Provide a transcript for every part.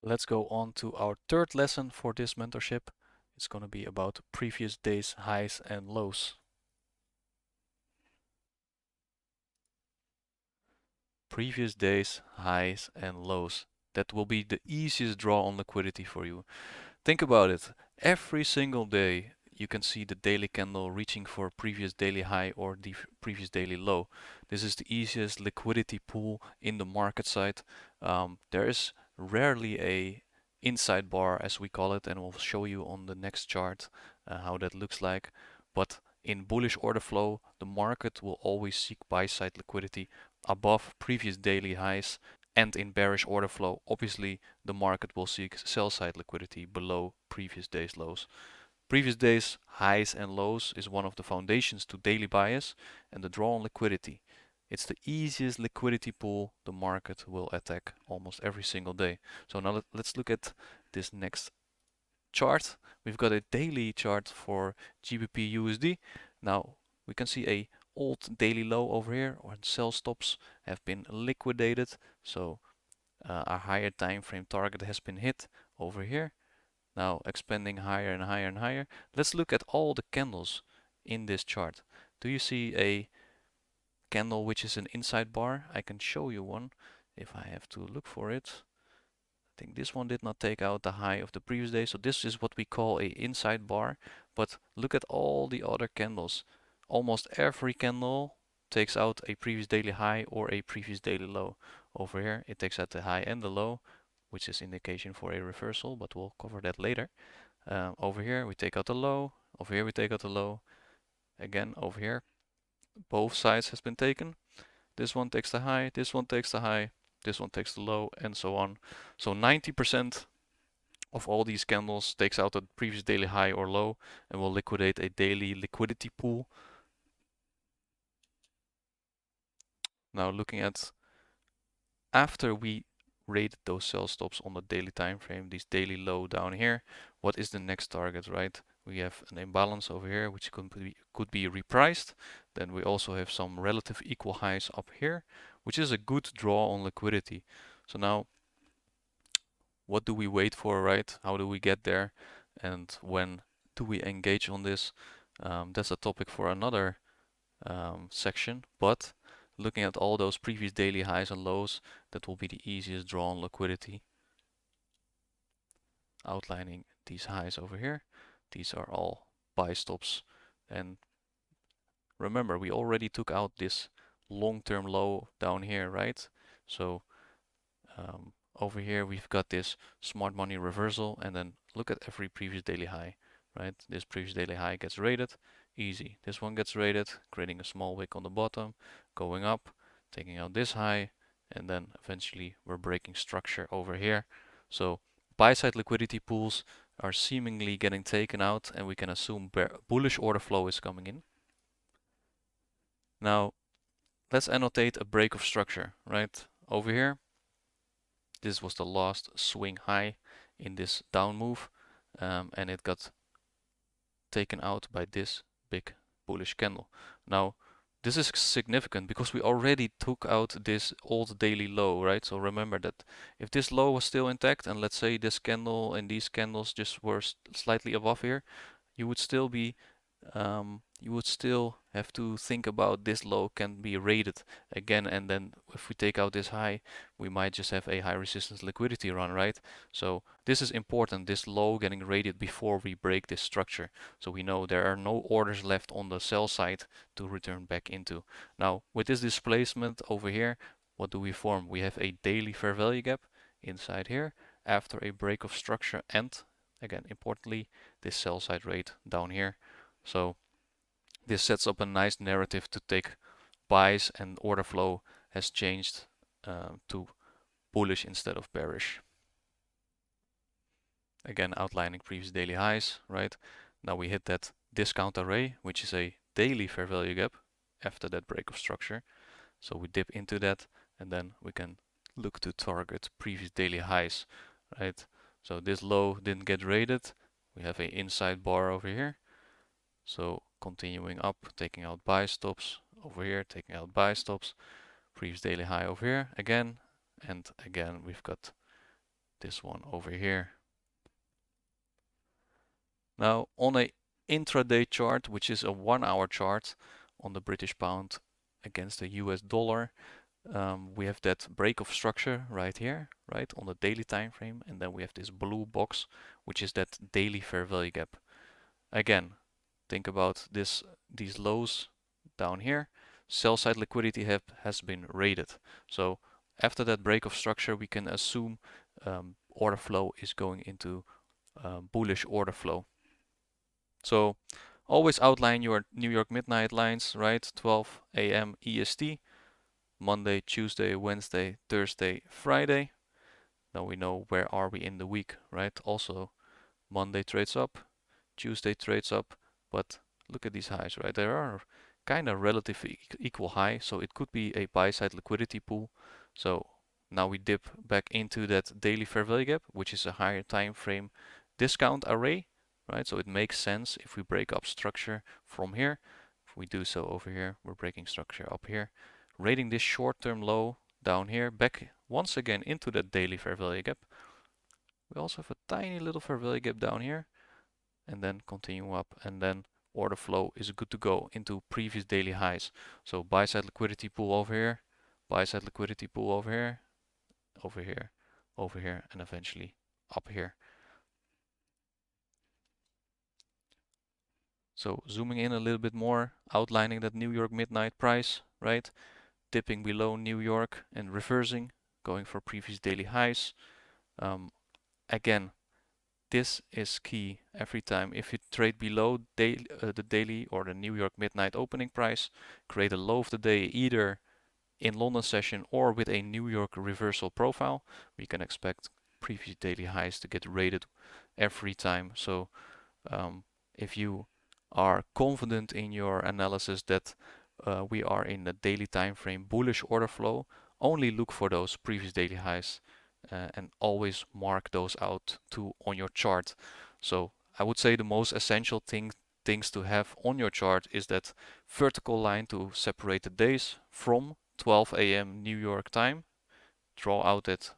Let's go on to our third lesson for this mentorship. It's going to be about previous days' highs and lows. Previous days' highs and lows. That will be the easiest draw on liquidity for you. Think about it. Every single day you can see the daily candle reaching for previous daily high or the previous daily low. This is the easiest liquidity pool in the market side. There is rarely a inside bar as we call it, and we'll show you on the next chart how that looks like. But in bullish order flow, the market will always seek buy side liquidity above previous daily highs, and in bearish order flow, obviously the market will seek sell side liquidity below previous day's lows. Previous day's highs and lows is one of the foundations to daily bias and the draw on liquidity. It's the easiest liquidity pool the market will attack almost every single day. So now let's look at this next chart. We've got a daily chart for GBP USD. Now we can see a old daily low over here, or sell stops have been liquidated. So our higher time frame target has been hit over here. Now expanding higher and higher and higher. Let's look at all the candles in this chart. Do you see a candle which is an inside bar? I can show you one if I have to look for it. I think this one did not take out the high of the previous day, so this is what we call a inside bar. But look at all the other candles. Almost every candle takes out a previous daily high or a previous daily low. Over here it takes out the high and the low, which is indication for a reversal, but we'll cover that later. Over here we take out the low, over here we take out the low. Again over here both sides has been taken. This one takes the high, this one takes the high, this one takes the low, and so on. So 90% of all these candles takes out a previous daily high or low and will liquidate a daily liquidity pool. Now looking at after we rated those sell stops on the daily time frame, this daily low down here, what is the next target, right? We have an imbalance over here which could be repriced. Then we also have some relative equal highs up here, which is a good draw on liquidity. So now what do we wait for, right? How do we get there? And when do we engage on this? That's a topic for another section, but looking at all those previous daily highs and lows, that will be the easiest draw on liquidity. Outlining these highs over here. These are all buy stops. And remember, we already took out this long-term low down here, right? So over here we've got this smart money reversal, and then look at every previous daily high, right? This previous daily high gets rated, easy. This one gets rated, creating a small wick on the bottom, going up, taking out this high, and then eventually we're breaking structure over here. So buy side liquidity pools are seemingly getting taken out, and we can assume bullish order flow is coming in. Now let's annotate a break of structure, right? Over here this was the last swing high in this down move, and it got taken out by this big bullish candle. Now this is significant because we already took out this old daily low, right? So remember that if this low was still intact, and let's say this candle and these candles just were slightly above here, you would still be you would still have to think about this low can be rated again, and then if we take out this high, we might just have a high resistance liquidity run, right? So this is important, this low getting rated before we break this structure, so we know there are no orders left on the sell side to return back into. Now with this displacement over here, what do we form? We have a daily fair value gap inside here after a break of structure, and again importantly this sell side rate down here. So this sets up a nice narrative to take buys, and order flow has changed to bullish instead of bearish. Again, outlining previous daily highs, right? Now we hit that discount array, which is a daily fair value gap after that break of structure. So we dip into that, and then we can look to target previous daily highs, right? So this low didn't get rated. We have an inside bar over here. So continuing up, taking out buy stops over here, taking out buy stops, previous daily high over here again, and again we've got this one over here. Now on a intraday chart, which is a 1 hour chart on the British pound against the US dollar, we have that break of structure right here, right, on the daily time frame, and then we have this blue box, which is that daily fair value gap. Again, think about these lows down here. Sell side liquidity has been rated. So after that break of structure, we can assume order flow is going into bullish order flow. So always outline your New York midnight lines, right? 12 a.m. EST, Monday, Tuesday, Wednesday, Thursday, Friday. Now we know where are we in the week, right? Also, Monday trades up, Tuesday trades up, but look at these highs, right? There are kind of relatively equal high, so it could be a buy side liquidity pool. So now we dip back into that daily fair value gap, which is a higher time frame discount array, right? So it makes sense if we break up structure from here. If we do so over here, we're breaking structure up here, rating this short-term low down here, back once again into that daily fair value gap. We also have a tiny little fair value gap down here, and then continue up, and then order flow is good to go into previous daily highs. So buy side liquidity pool over here, buy side liquidity pool over here, over here, over here, and eventually up here. So zooming in a little bit more, outlining that New York midnight price, right? Dipping below New York and reversing, going for previous daily highs. Again, this is key every time. If you trade below the daily or the New York midnight opening price, create a low of the day either in London session or with a New York reversal profile, we can expect previous daily highs to get rated every time. So if you are confident in your analysis that we are in the daily time frame bullish order flow, only look for those previous daily highs and always mark those out too on your chart. So I would say the most essential things to have on your chart is that vertical line to separate the days from 12 a.m. New York time. Draw out that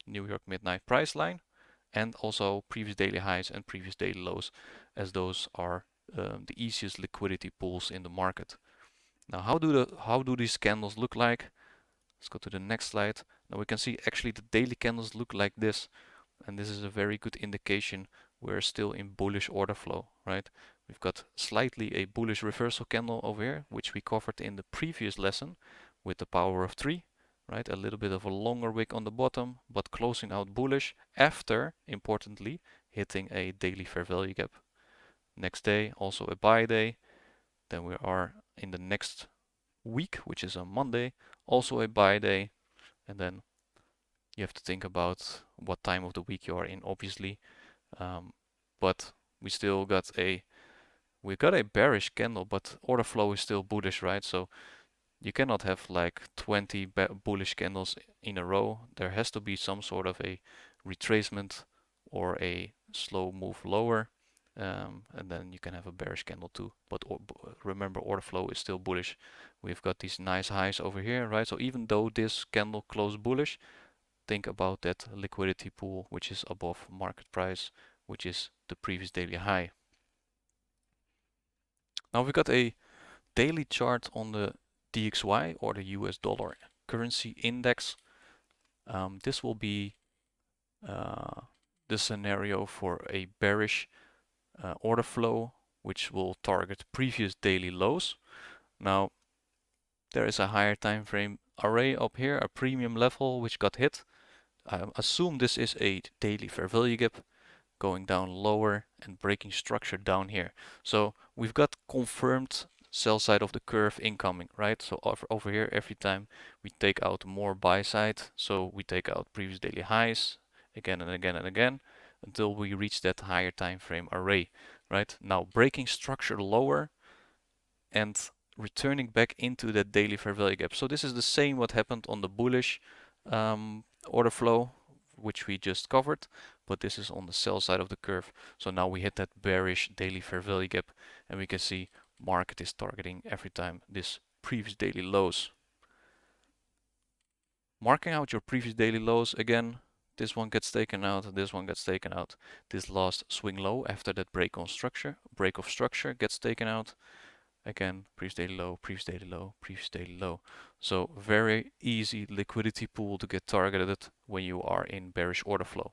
New York midnight price line, and also previous daily highs and previous daily lows, as those are the easiest liquidity pools in the market. Now, how do these candles look like? Let's go to the next slide. Now we can see actually the daily candles look like this, and this is a very good indication we're still in bullish order flow, right? We've got slightly a bullish reversal candle over here, which we covered in the previous lesson with the power of 3, right? A little bit of a longer wick on the bottom, but closing out bullish after, importantly, hitting a daily fair value gap. Next day, also a buy day. Then we are in the next week, which is on Monday, also a buy day. And then you have to think about what time of the week you are in, obviously. But we still got a bearish candle, but order flow is still bullish, right? So you cannot have like 20 bullish candles in a row. There has to be some sort of a retracement or a slow move lower, and then you can have a bearish candle too. But remember, order flow is still bullish. We've got these nice highs over here, right? So even though this candle closed bullish, think about that liquidity pool, which is above market price, which is the previous daily high. Now we've got a daily chart on the DXY, or the US dollar currency index. This will be the scenario for a bearish order flow, which will target previous daily lows. Now there is a higher time frame array up here, a premium level which got hit. I assume this is a daily fair value gap going down lower and breaking structure down here. So we've got confirmed sell side of the curve incoming, right? So over here, every time we take out more buy side, so we take out previous daily highs again and again and again until we reach that higher time frame array, right? Now breaking structure lower and returning back into that daily fair value gap. So this is the same what happened on the bullish order flow, which we just covered, but this is on the sell side of the curve. So now we hit that bearish daily fair value gap, and we can see market is targeting every time this previous daily lows. Marking out your previous daily lows again, this one gets taken out, this one gets taken out. This last swing low after that break of structure gets taken out. Again, previous daily low, previous daily low, previous daily low. So very easy liquidity pool to get targeted when you are in bearish order flow.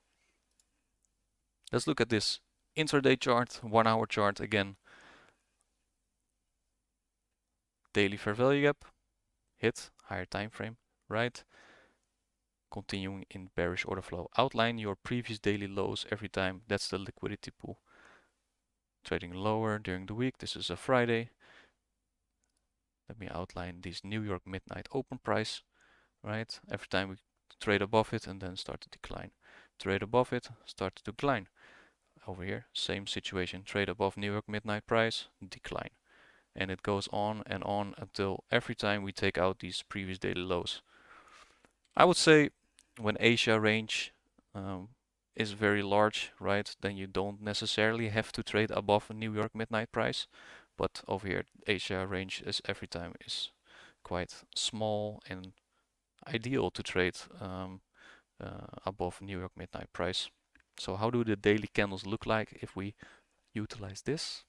Let's look at this intraday chart, 1 hour chart again. Daily fair value gap, hit, higher time frame, right? Continuing in bearish order flow. Outline your previous daily lows every time. That's the liquidity pool. Trading lower during the week. This is a Friday. Let me outline this New York midnight open price, right? Every time we trade above it and then start to decline. Trade above it, start to decline. Over here, same situation. Trade above New York midnight price, decline. And it goes on and on until every time we take out these previous daily lows. I would say when Asia range is very large, right, then you don't necessarily have to trade above a New York midnight price. But over here, Asia range is every time is quite small and ideal to trade above New York midnight price. So how do the daily candles look like if we utilize this?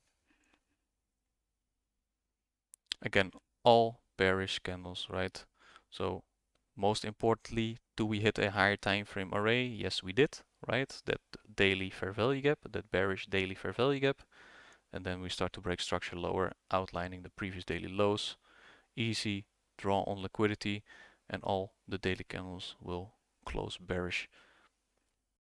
Again, all bearish candles, right? So most importantly, do we hit a higher time frame array? Yes, we did, right? That daily fair value gap, that bearish daily fair value gap. And then we start to break structure lower, outlining the previous daily lows. Easy draw on liquidity, and all the daily candles will close bearish